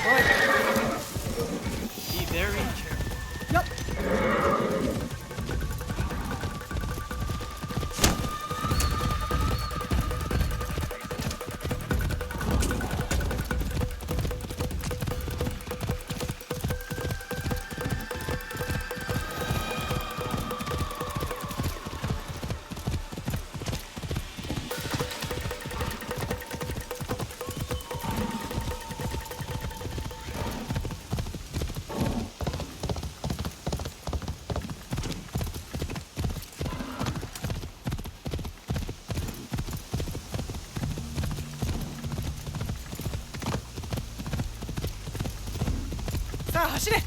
Be very careful. Yup. 자, 走れ!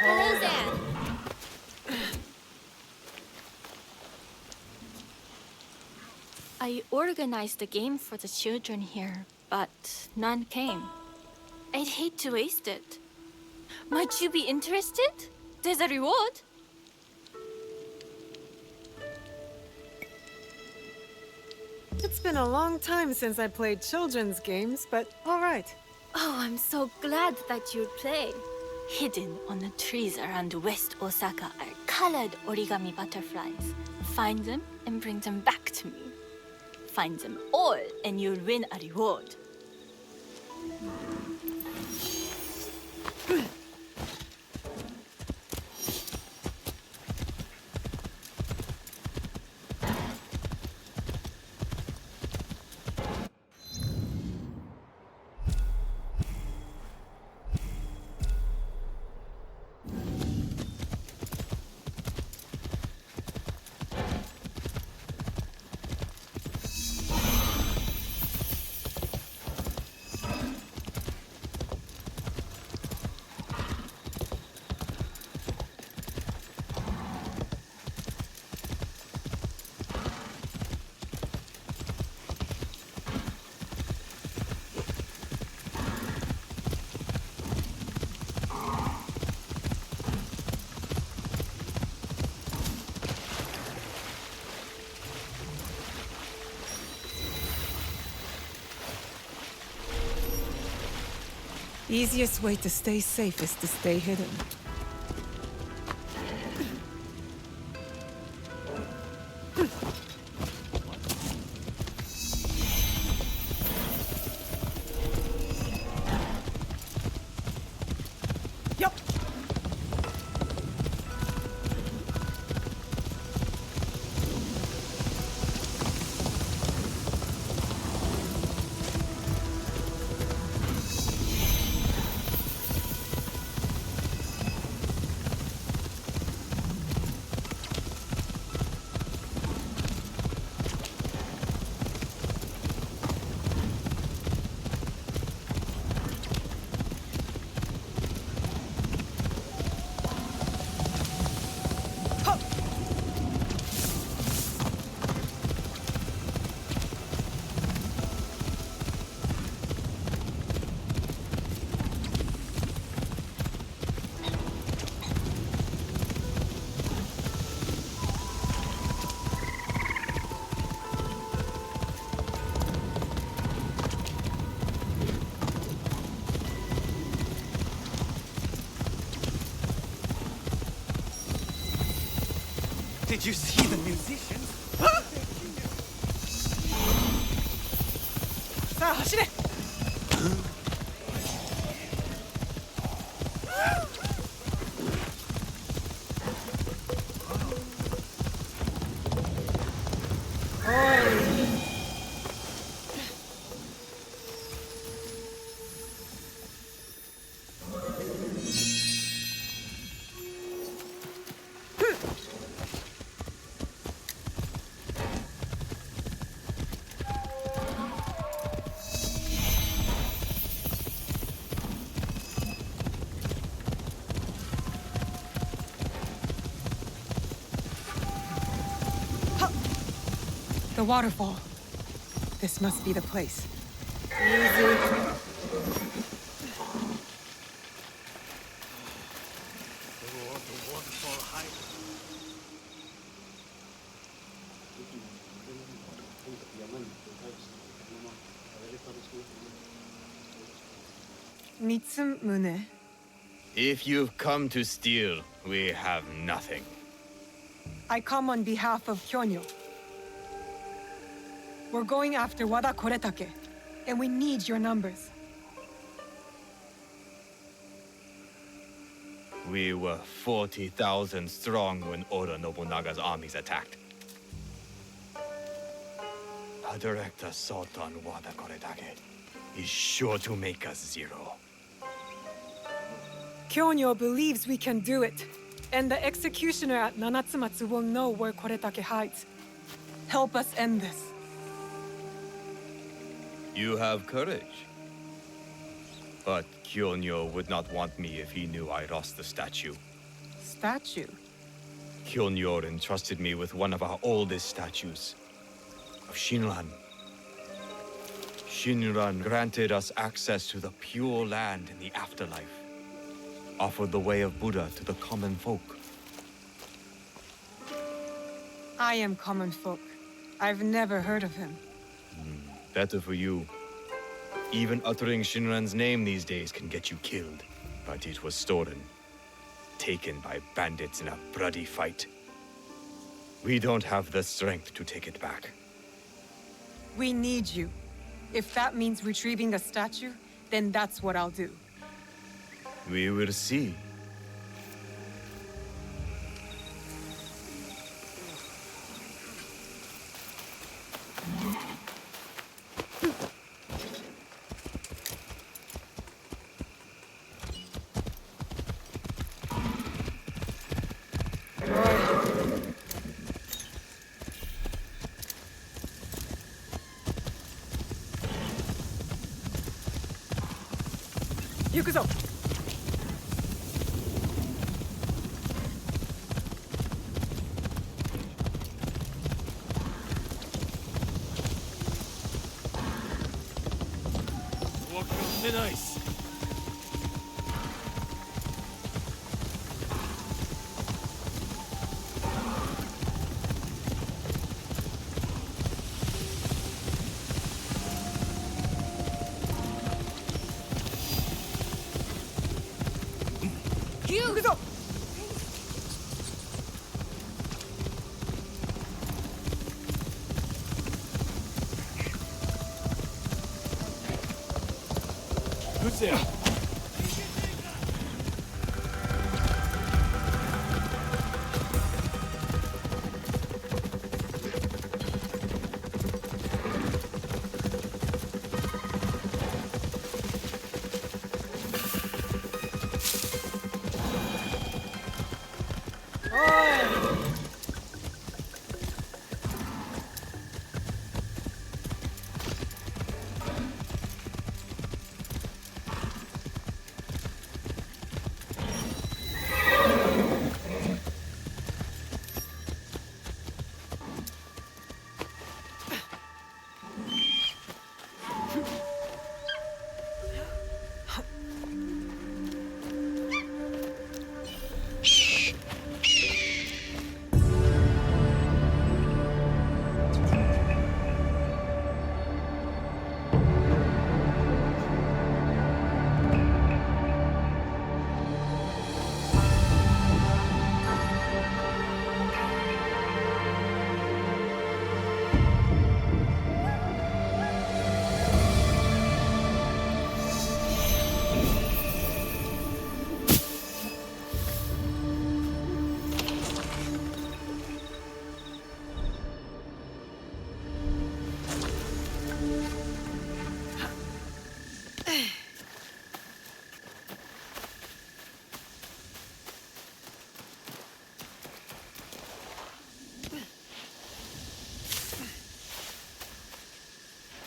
Hello, Zan. I organized a game for the children here, but none came. I'd hate to waste it. Might you be interested? There's a reward. It's been a long time since I played children's games, but all right. Oh, I'm so glad that you'd play. Hidden on the trees around West Osaka are colored origami butterflies. Find them and bring them back to me. Find them all and you'll win a reward. Easiest way to stay safe is to stay hidden. Yup. Did you see the musicians? 자, 走れ! The waterfall. This must be the place. Easy. The waterfall height. Mitsumune. If you've come to steal, we have nothing. I come on behalf of Kyonyo. We're going after Wada Koretake, and we need your numbers. We were 40,000 strong when Oda Nobunaga's armies attacked. A direct assault on Wada Koretake is sure to make us zero. Kyonyo believes we can do it, and the executioner at Nanatsumatsu will know where Koretake hides. Help us end this. You have courage. But Kyonyo would not want me if he knew I lost the statue. Statue? Kyonyo entrusted me with one of our oldest statues, of Shinran. Shinran granted us access to the pure land in the afterlife, offered the way of Buddha to the common folk. I am common folk. I've never heard of him. Better for you. Even uttering Shinran's name these days can get you killed. But it was stolen. Taken by bandits in a bloody fight. We don't have the strength to take it back. We need you. If that means retrieving a statue, then that's what I'll do. We will see. Yukuzo! Walk on thin ice. Yukuzo! Who's there?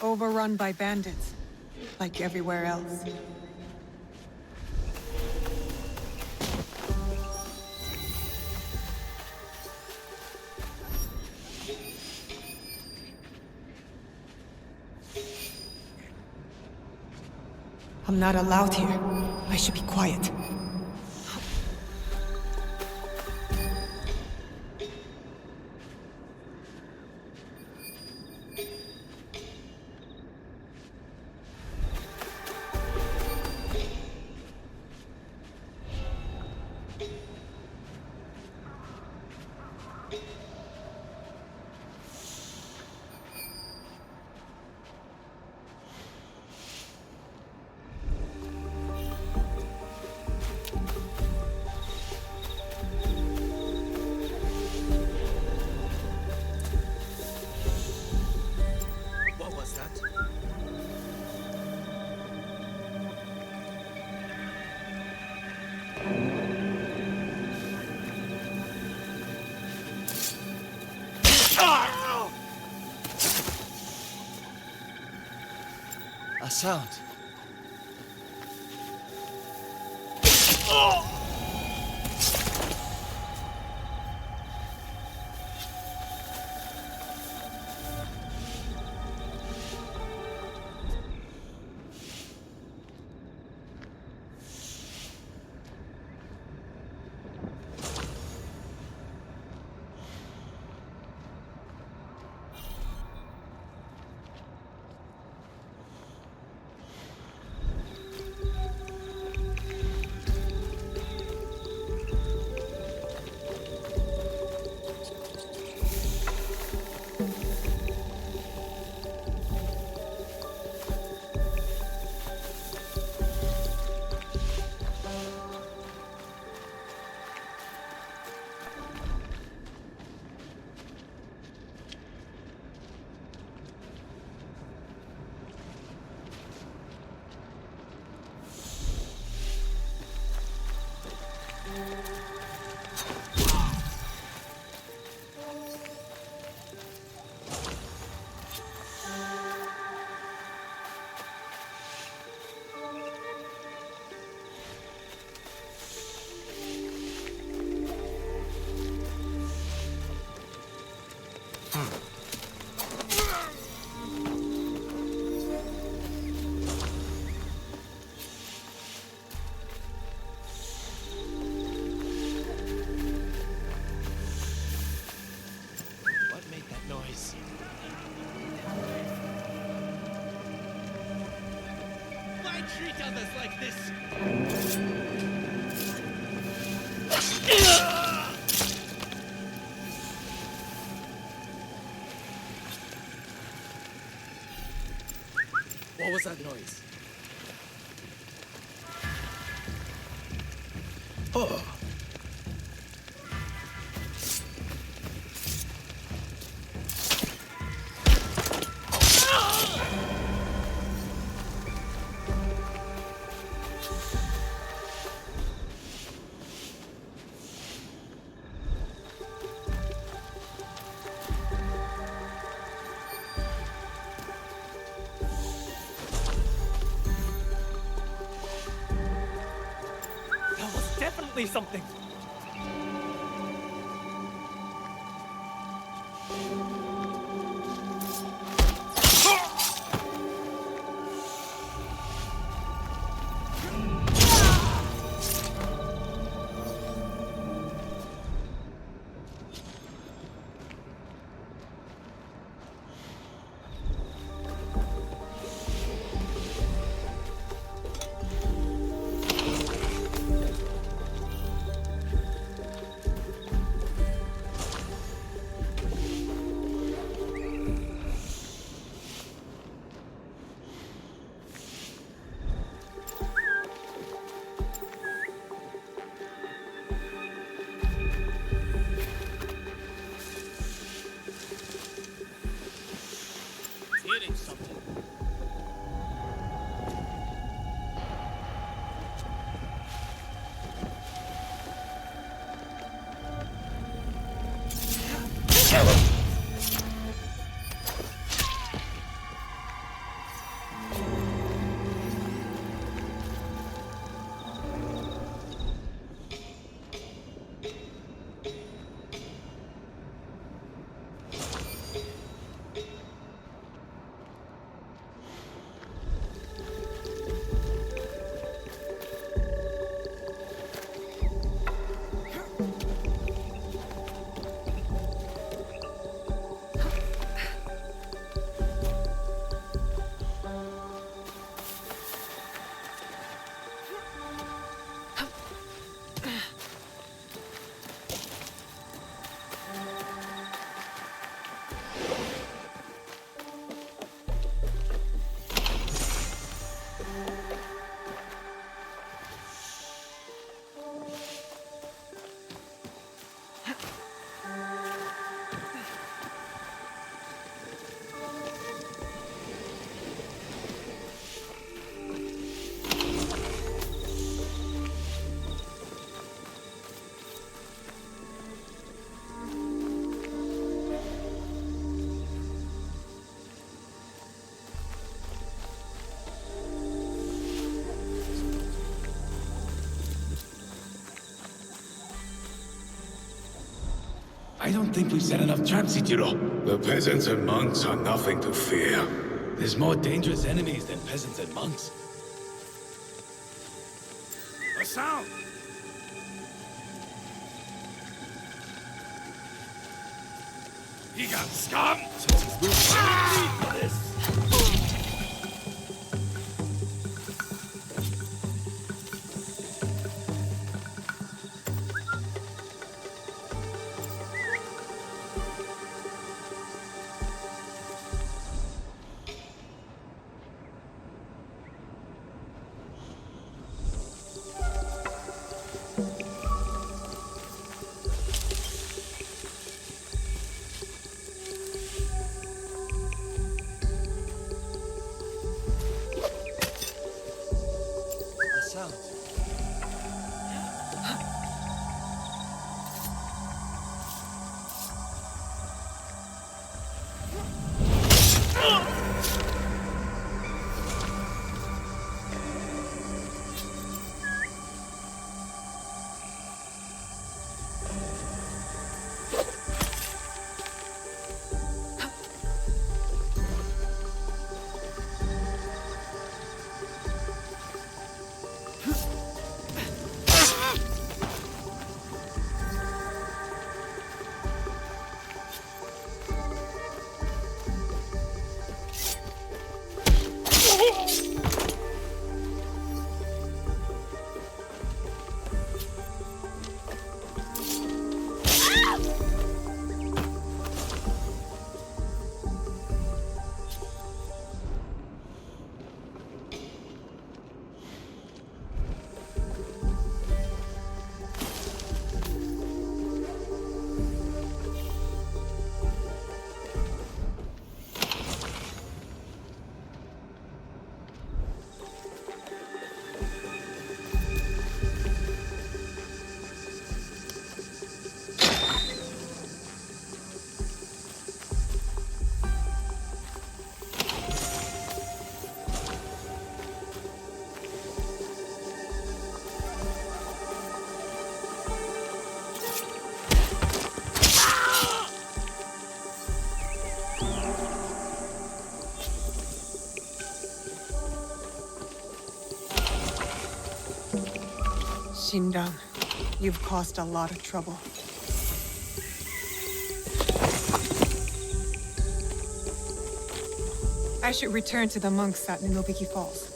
Overrun by bandits, like everywhere else. I'm not allowed here. I should be quiet. What was that? A sound. What made that noise? Why treat others like this? What was that noise? Oh. That was definitely something. I don't think we've set enough traps, Ichiro. The peasants and monks are nothing to fear. There's more dangerous enemies than peasants and monks. A sound! He got scum! Shinran, you've caused a lot of trouble. I should return to the monks at Ninobiki Falls.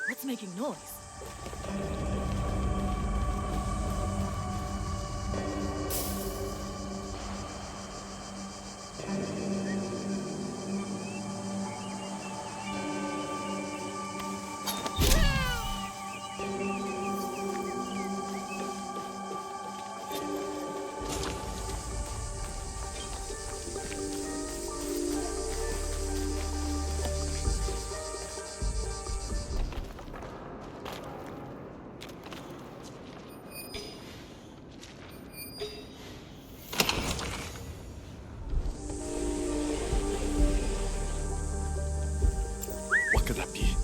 What's making noise? What could that be?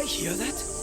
I hear that?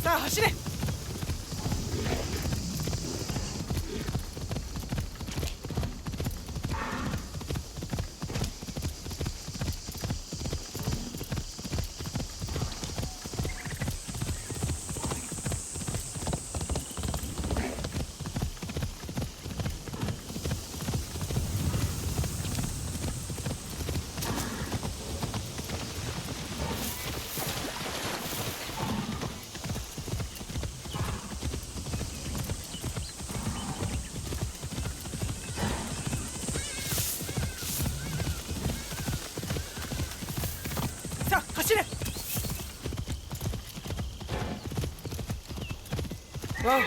Sa, 走れ! Sa, 走れ! Whoa.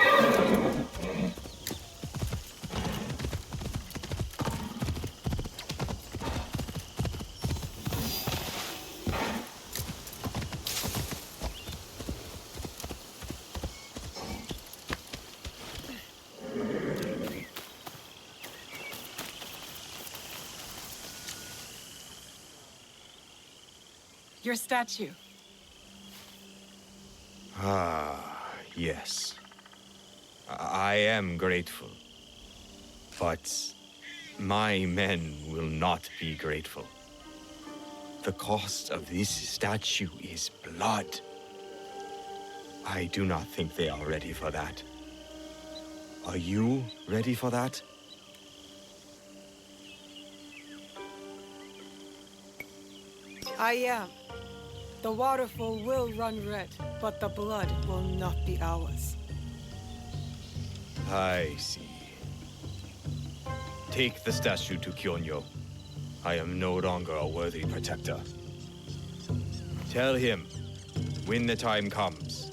Your statue. Ah, yes. I am grateful. But my men will not be grateful. The cost of this statue is blood. I do not think they are ready for that. Are you ready for that? I am. The waterfall will run red, but the blood will not be ours. I see. Take the statue to Kyonyo. I am no longer a worthy protector. Tell him, when the time comes,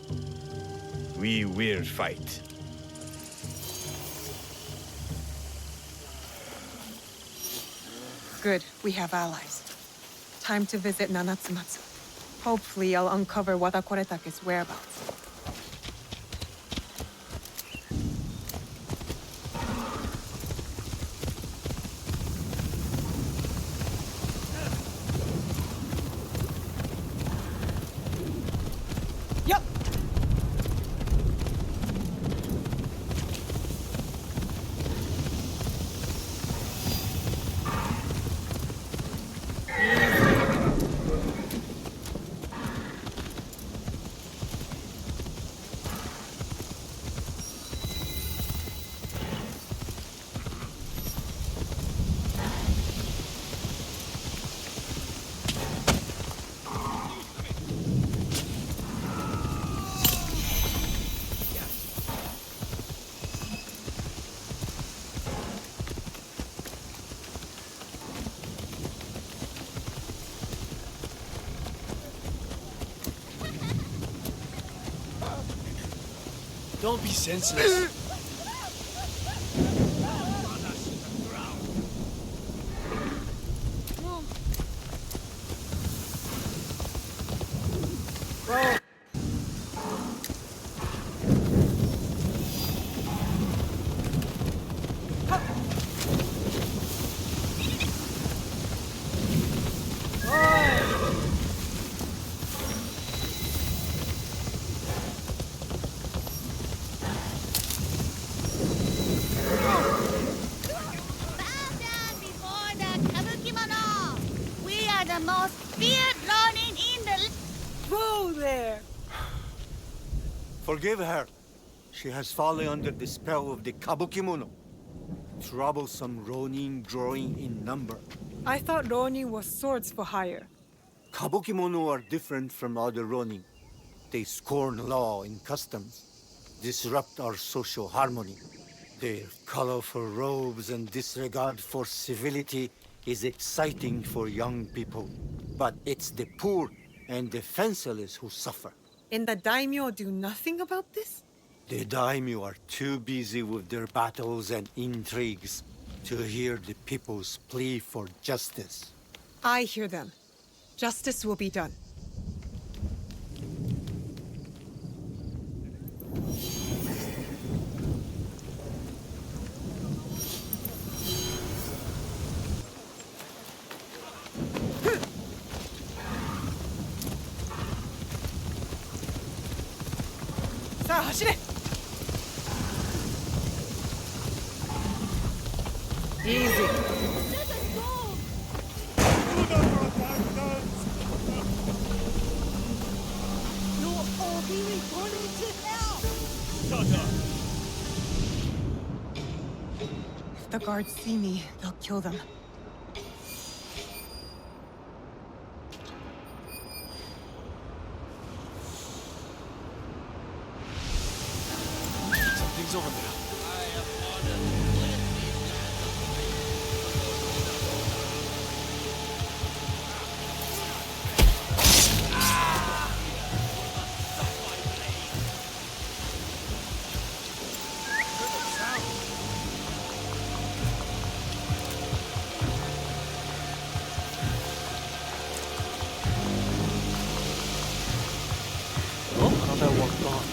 we will fight. Good, we have allies. Time to visit Nanatsumatsu. Hopefully I'll uncover Wada Koretake's whereabouts. Yup! Don't be senseless. most feared Ronin in the... Whoa there! Forgive her. She has fallen under the spell of the Kabukimono. Troublesome Ronin growing in number. I thought Ronin was swords for hire. Kabukimono are different from other Ronin. They scorn law and customs, disrupt our social harmony. Their colorful robes and disregard for civility is exciting for young people. But it's the poor and defenseless who suffer. And the daimyo do nothing about this? The daimyo are too busy with their battles and intrigues to hear the people's plea for justice. I hear them. Justice will be done. Sa, 走れ! Easy. If the guards see me, they'll kill them. Something's over there. Another one gone.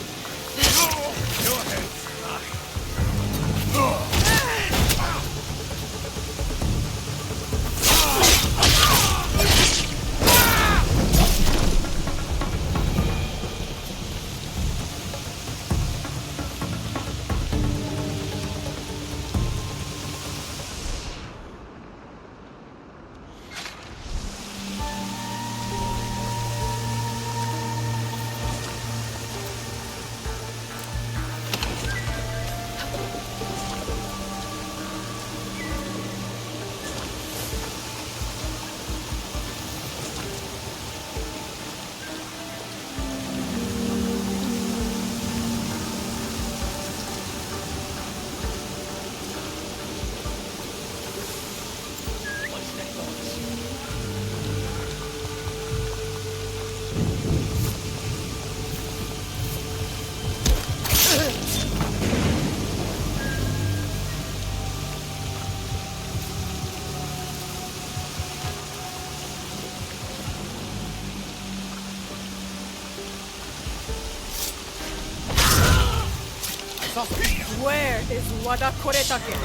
Where is Wada Koretake?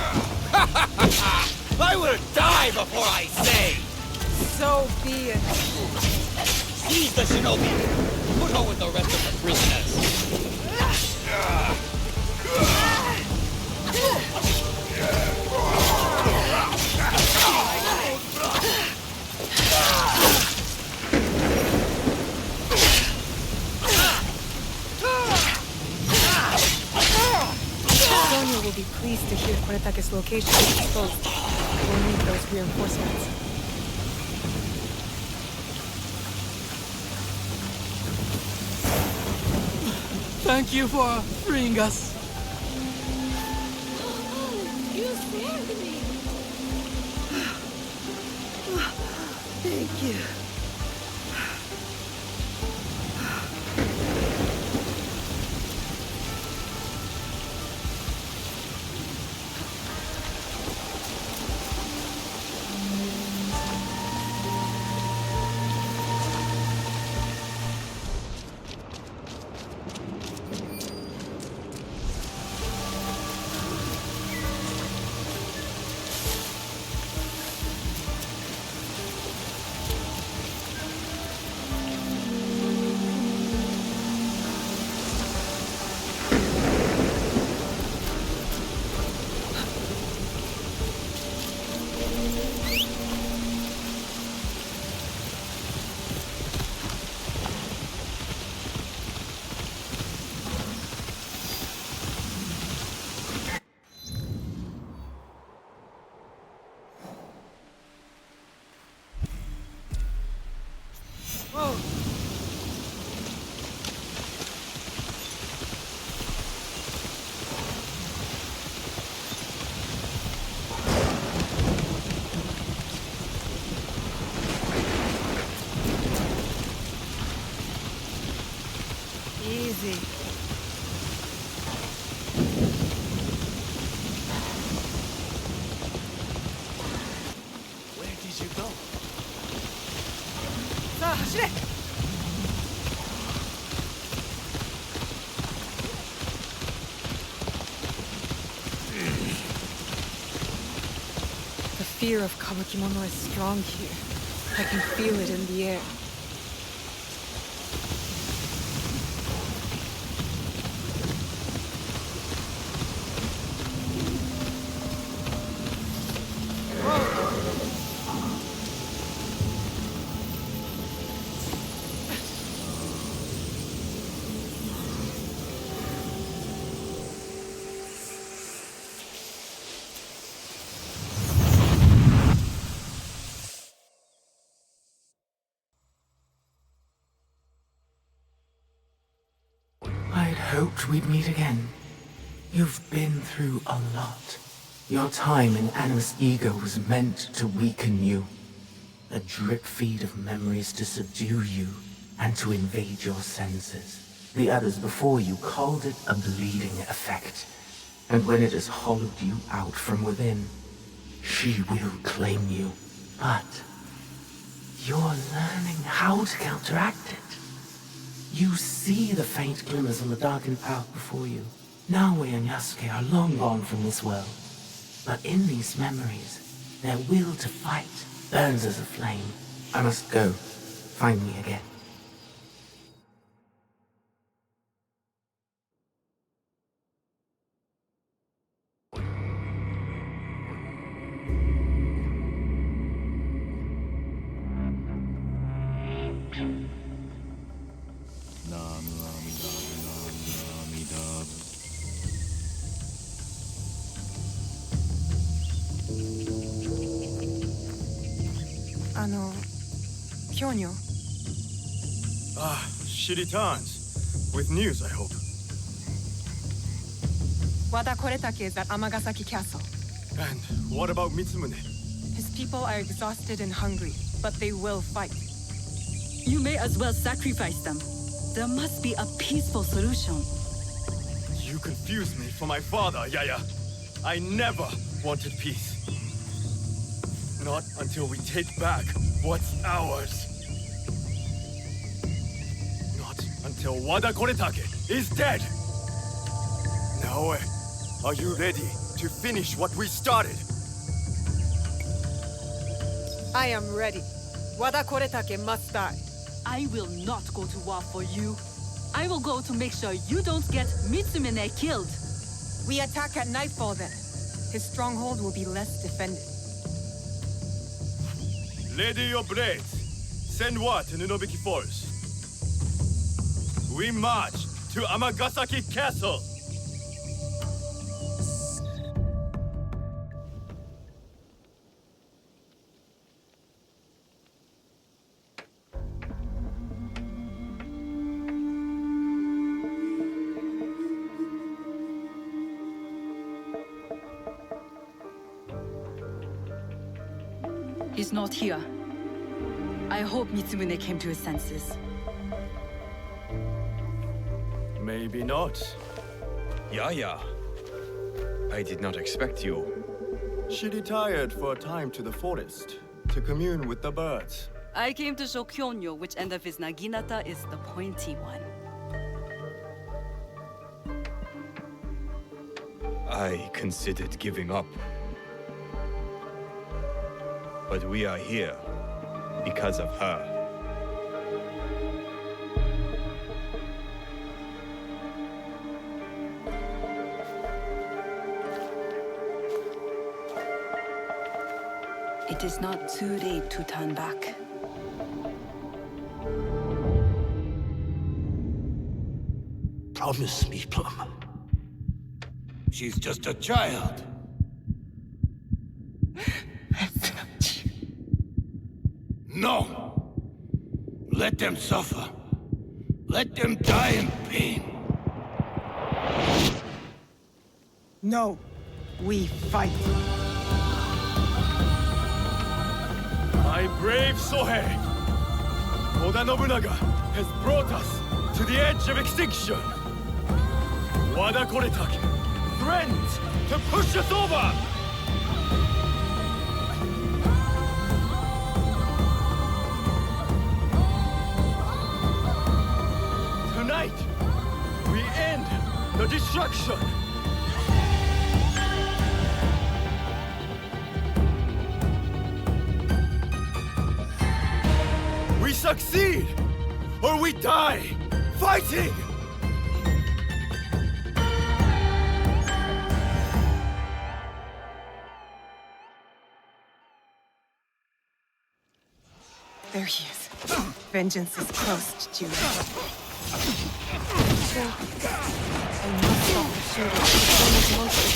I will die before I say! So be it. Seize the shinobi! Put her with the rest of the prisoners! Sonia will be pleased to hear Koretake's location is exposed. We'll need those reinforcements. Thank you for freeing us. You saved me! Thank you. Whoa. Easy. Where did you go? さあ走れ The fear of Kawakimono is strong here. I can feel it in the air. I'd hoped we'd meet again. You've been through a lot. Your time in Animus Ego was meant to weaken you. A drip feed of memories to subdue you and to invade your senses. The others before you called it a bleeding effect. And when it has hollowed you out from within, she will claim you. But you're learning how to counteract it. You see the faint glimmers on the darkened path before you. Naue and Yasuke are long gone from this world. But in these memories, their will to fight burns as a flame. I must go. Find me again. Kyonyo. Ah, she returns. With news, I hope. Wada Koretake is at Amagasaki Castle. And what about Mitsumune? His people are exhausted and hungry, but they will fight. You may as well sacrifice them. There must be a peaceful solution. You confuse me for my father, Yaya. I never wanted peace. Not until we take back what's ours. Not until Wada Koretake is dead. Naoe, are you ready to finish what we started? I am ready. Wada Koretake must die. I will not go to war for you. I will go to make sure you don't get Mitsumine killed. We attack at nightfall then. His stronghold will be less defended. Ready your blades. Send word to Nunobiki Forest. We march to Amagasaki Castle. He's not here. I hope Mitsumune came to his senses. Maybe not. Yaya. I did not expect you. She retired for a time to the forest to commune with the birds. I came to show Kyonyo which end of his Naginata is the pointy one. I considered giving up. But we are here because of her. It is not too late to turn back. Promise me, Plum. She's just a child. No! Let them suffer. Let them die in pain. No, we fight. My brave Sohei! Oda Nobunaga has brought us to the edge of extinction. Wada Koretake threatens to push us over! Tonight, we end the destruction! We succeed, or we die, fighting! There he is. Vengeance is close, Juno. I must stop the shooter. The sun is most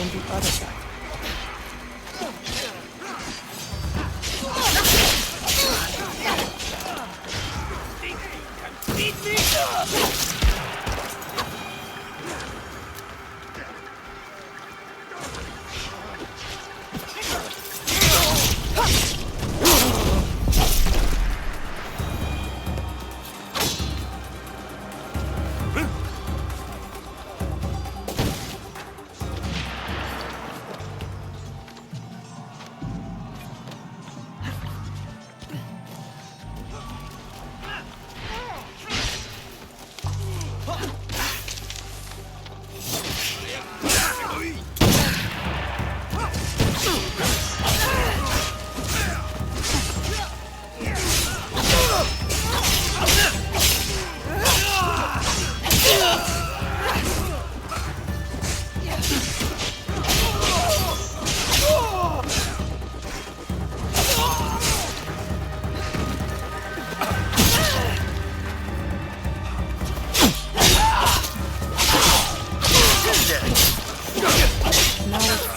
on the other side.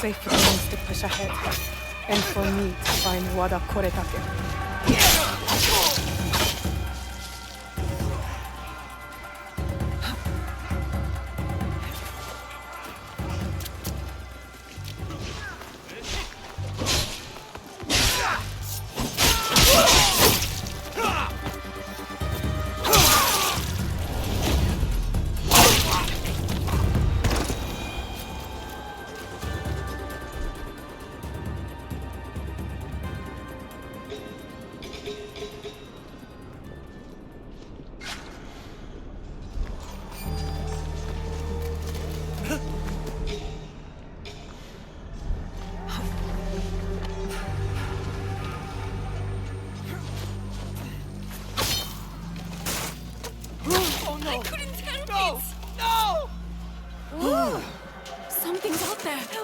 Safe for us to push ahead, and for me to find Wada Koretake.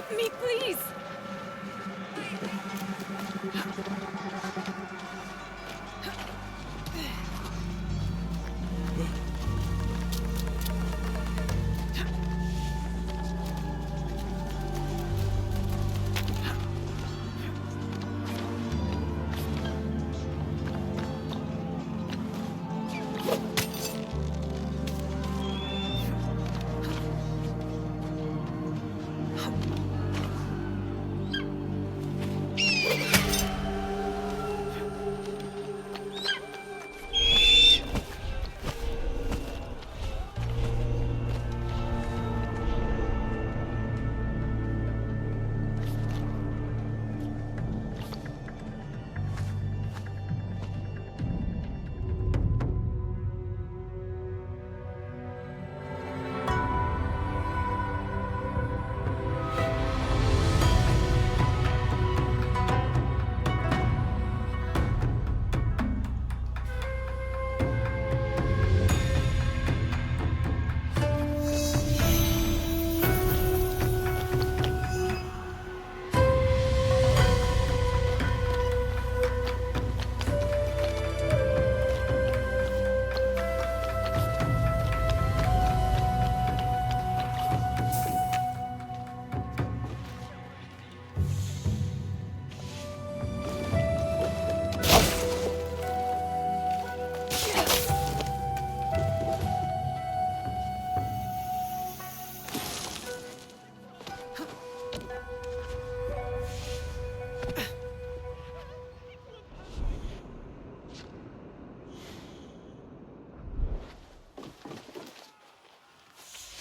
Help me, please!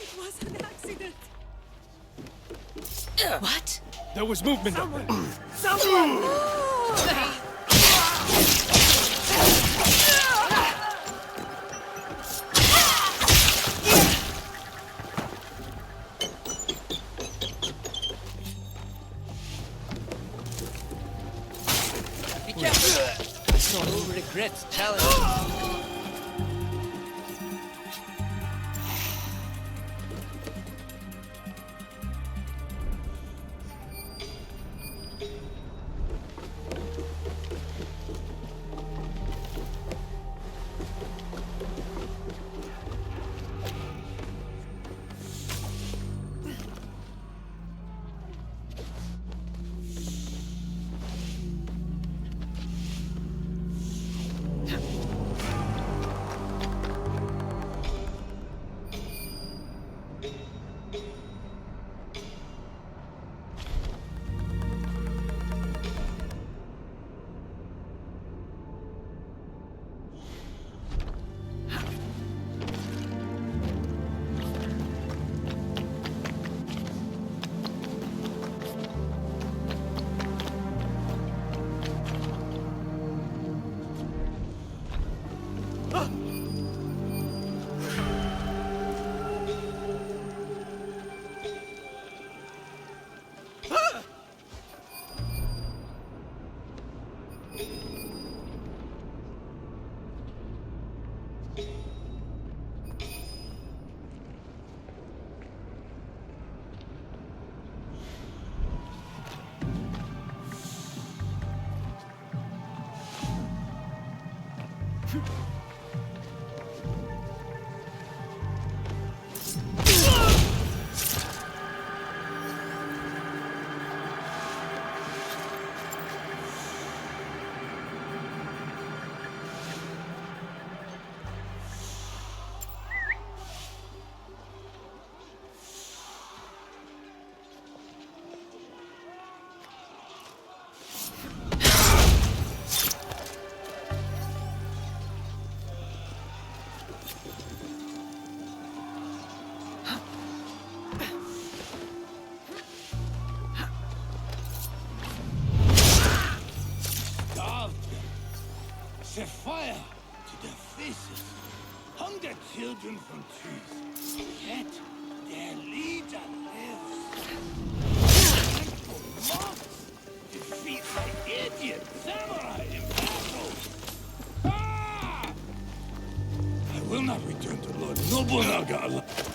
It was an accident! What? There was movement up there. Someone! Be careful! So who regrets challenge? Set fire to their faces, hung their children from trees, yet their leader lives. And for months, defeat the idiot samurai in battle. Ah! I will not return to Lord Nobunaga alive.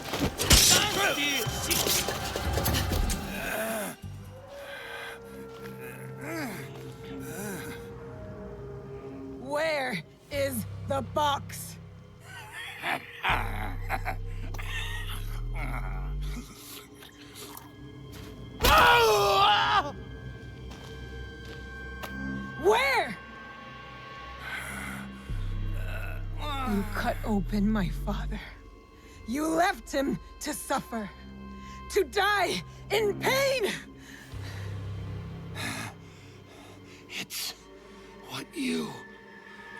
the box! Where? You cut open my father. You left him to suffer, to die in pain! It's what you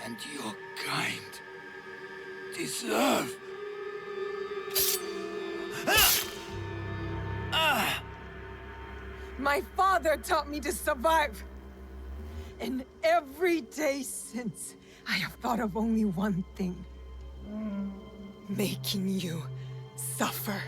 and your kind deserve. My father taught me to survive. And every day since, I have thought of only one thing. Making you suffer.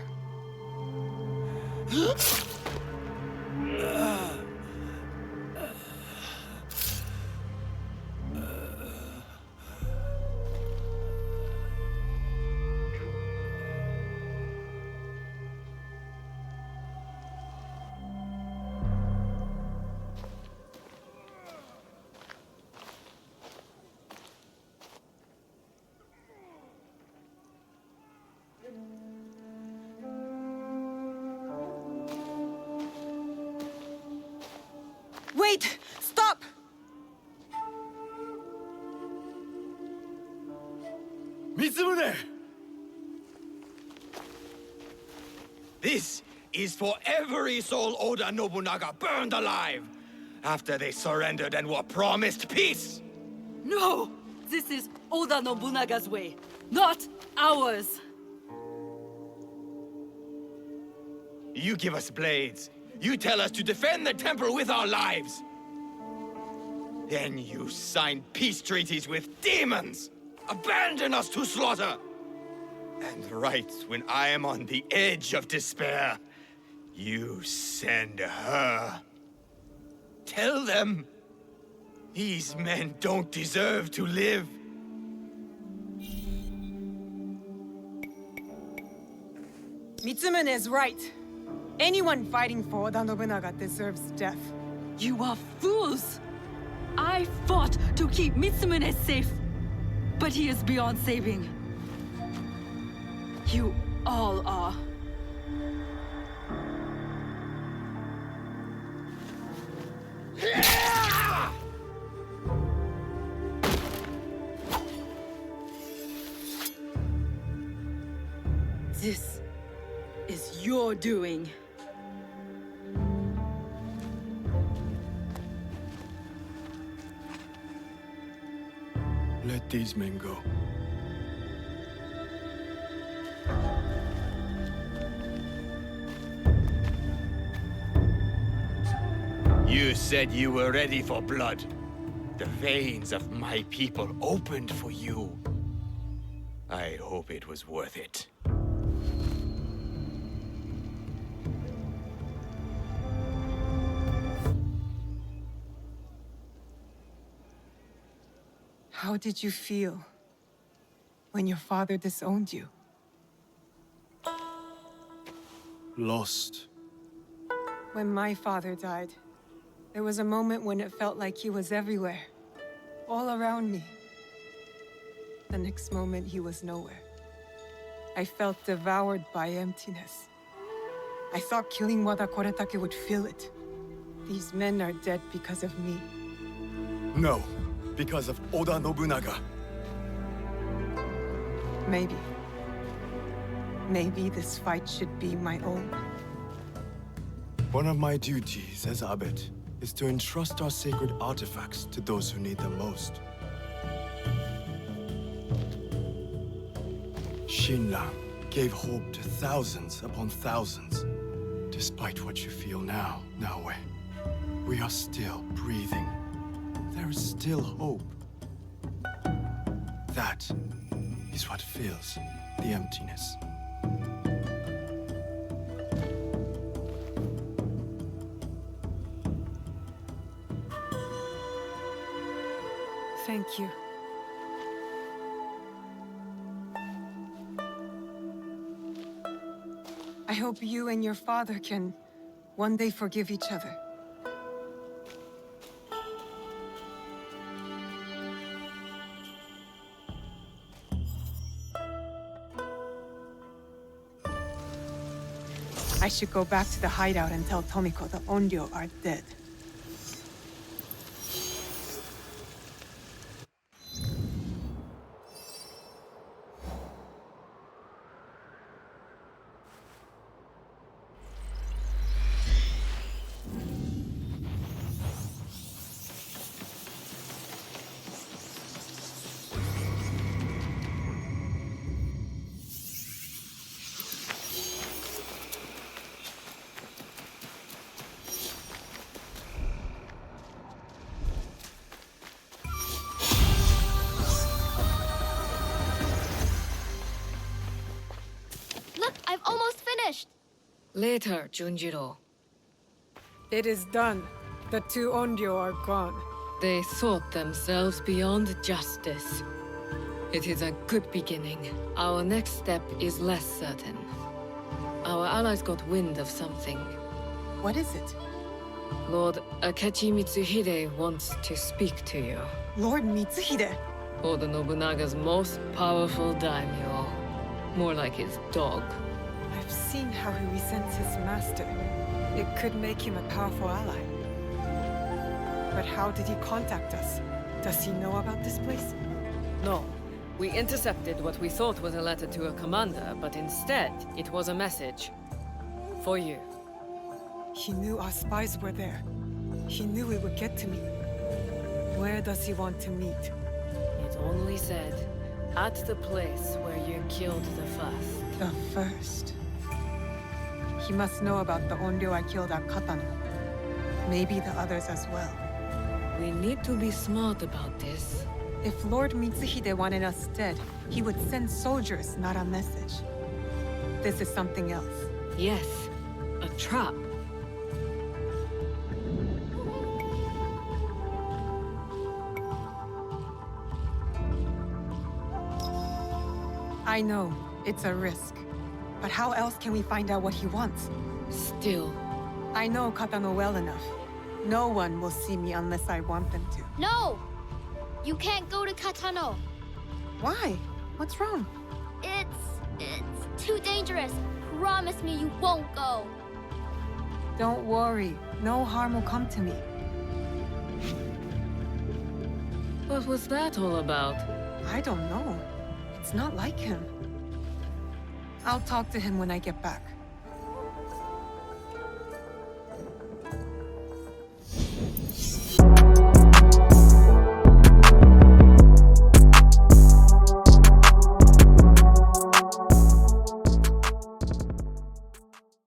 Wait! Stop! Mitsumune! This is for every soul Oda Nobunaga burned alive after they surrendered and were promised peace! No! This is Oda Nobunaga's way, not ours! You give us blades. You tell us to defend the temple with our lives. Then you sign peace treaties with demons. Abandon us to slaughter. And right when I am on the edge of despair, you send her. Tell them these men don't deserve to live. Mitsumune is right. Anyone fighting for Oda Nobunaga deserves death. You are fools! I fought to keep Mitsumune safe, but he is beyond saving. You all are. This is your doing. Let these men go. You said you were ready for blood. The veins of my people opened for you. I hope it was worth it. How did you feel when your father disowned you? Lost. When my father died, there was a moment when it felt like he was everywhere, all around me. The next moment, he was nowhere. I felt devoured by emptiness. I thought killing Wada Koretake would fill it. These men are dead because of me. No, because of Oda Nobunaga. Maybe. Maybe this fight should be my own. One of my duties as abbot is to entrust our sacred artifacts to those who need them most. Shinran gave hope to thousands upon thousands. Despite what you feel now, Naoe, we are still breathing. There is still hope. That is what fills the emptiness. Thank you. I hope you and your father can one day forgive each other. I should go back to the hideout and tell Tomiko the Onryo are dead. Look, I've almost finished! Later, Junjiro. It is done. The two Onryo are gone. They thought themselves beyond justice. It is a good beginning. Our next step is less certain. Our allies got wind of something. What is it? Lord Akechi Mitsuhide wants to speak to you. Lord Mitsuhide! Oda Nobunaga's most powerful daimyo. More like his dog. I've seen how he resents his master. It could make him a powerful ally. But how did he contact us? Does he know about this place? No. We intercepted what we thought was a letter to a commander, but instead, it was a message. For you. He knew our spies were there. He knew we would get to me. Where does he want to meet? It only said, at the place where you killed the first. The first. He must know about the Onryo I killed at Katano. Maybe the others as well. We need to be smart about this. If Lord Mitsuhide wanted us dead, he would send soldiers, not a message. This is something else. Yes, a trap. I know, it's a risk. But how else can we find out what he wants? Still. I know Katano well enough. No one will see me unless I want them to. No! You can't go to Katano. Why? What's wrong? It's too dangerous. Promise me you won't go. Don't worry. No harm will come to me. What was that all about? I don't know. It's not like him. I'll talk to him when I get back.